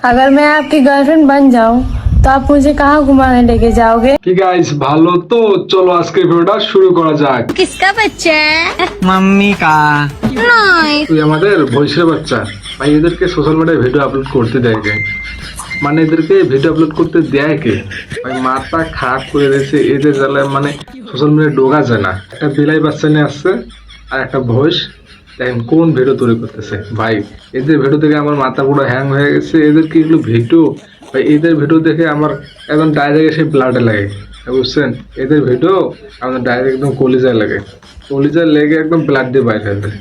अगर मैं आपकी गर्लफ्रेंड बन जाऊं तो आप मुझे कहाँ घुमाने लेके जाओगे? কি গাইস, ভালো তো? চলো আজকে ভিডিওটা শুরু করা যাক। किसका बच्चा है? मम्मी का। नहीं। তুই আমাদের ভবিষ্যৎ বাচ্চা ভাই, এদেরকে সোশ্যাল মিডিয়ায় ভিডিও আপলোড করতে দেয় কে? মানে এদেরকে ভিডিও আপলোড করতে দেয় কে? ভাই মাথা খারাপ করে দিয়েছে এদের জ্বালায়, মানে সোশ্যাল মিডিয়ায় ঢোকা যায় না। একটা বিলাই বাচ্চা নিয়ে আসছে আর একটা ভয়েস, দেখেন কোন ভিডিও তৈরি করতেছে ভাই। এদের ভিডিও দেখে আমার মাথা পুরো হ্যাং হয়ে গেছে। এদের কি এগুলো ভিডিও ভাই? এদের ভিডিও দেখে আমার একদম ডাইরেক্ট এসে ব্লাডে লাগে, বুঝছেন? এদের ভিডিও আমাদের ডাইরেক্ট একদম কলিজায় লাগে, কলিজায় লেগে একদম ব্লাড দিয়ে বাইরে হয়ে যায়।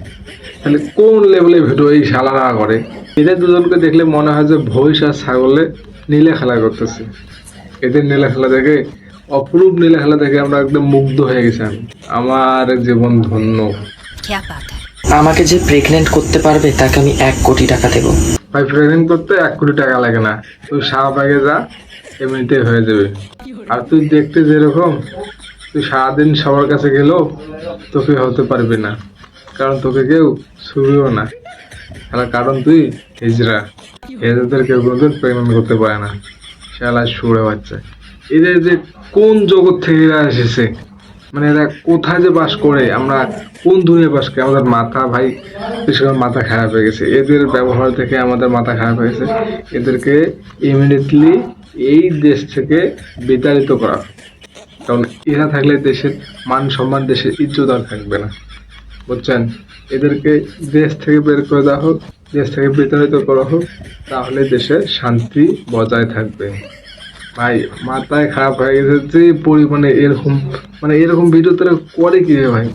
তাহলে কোন লেভেলের ভিডিও এই শালারা করে? এদের দুজনকে দেখলে মনে হয় যে ভৈষ আর ছাগলে নীলে খেলা করতেছে। এদের নীলা খেলা দেখে, অপরূপ নীলা খেলা দেখে আমরা একদম মুগ্ধ হয়ে গেছি। আমার জীবন ধন্য। क्या बात है? আমাকে যে প্রেগনেন্ট করতে পারবে তাকে আমি 1 কোটি টাকা দেবো। ভাই প্রেগনেন্ট করতে 1 কোটি টাকা লাগে না, তুই শাহবাগে যা, এমনিতে হয়ে যাবে। আর তুই দেখতে যেরকম, তুই সারাদিন সবার কাছে গেলেও তোকে হতে পারবি না, কারণ তোকে কেউ ছুঁবেও না। কারণ তুই হিজড়া। এদের কেউ কোনোদিন প্রেগনেন্ট করতে পারে না। শালা সুরে বাচ্চা। এদের যে কোন জগৎ থেকে এরা এসেছে, মানে এরা কোথায় যে বাস করে, আমরা কোন দুনিয়া বাস করি? আমাদের মাথা ভাই বিশেষ মাথা খারাপ হয়ে গেছে। এদের ব্যবহার থেকে আমাদের মাথা খারাপ হয়ে গেছে। এদেরকে ইমিডিয়েটলি এই দেশ থেকে বিতাড়িত করা, কারণ এরা থাকলে দেশের মান সম্মান, দেশের ইজ্জত আর থাকবে না, বুঝছেন? এদেরকে দেশ থেকে বের করে দেওয়া হোক, দেশ থেকে বিতাড়িত করা হোক, তাহলে দেশে শান্তি বজায় থাকবে। ভাই মাথায় খারাপ হয়ে গেছে যে পরিমাণে এরকম ভিডিও তারা করে কি ভাই?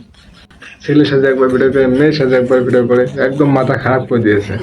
ছেলের সাথে একবার ভিডিও করে, মেয়ের সাথে একবার ভিডিও করে, একদম মাথা খারাপ করে দিয়েছে।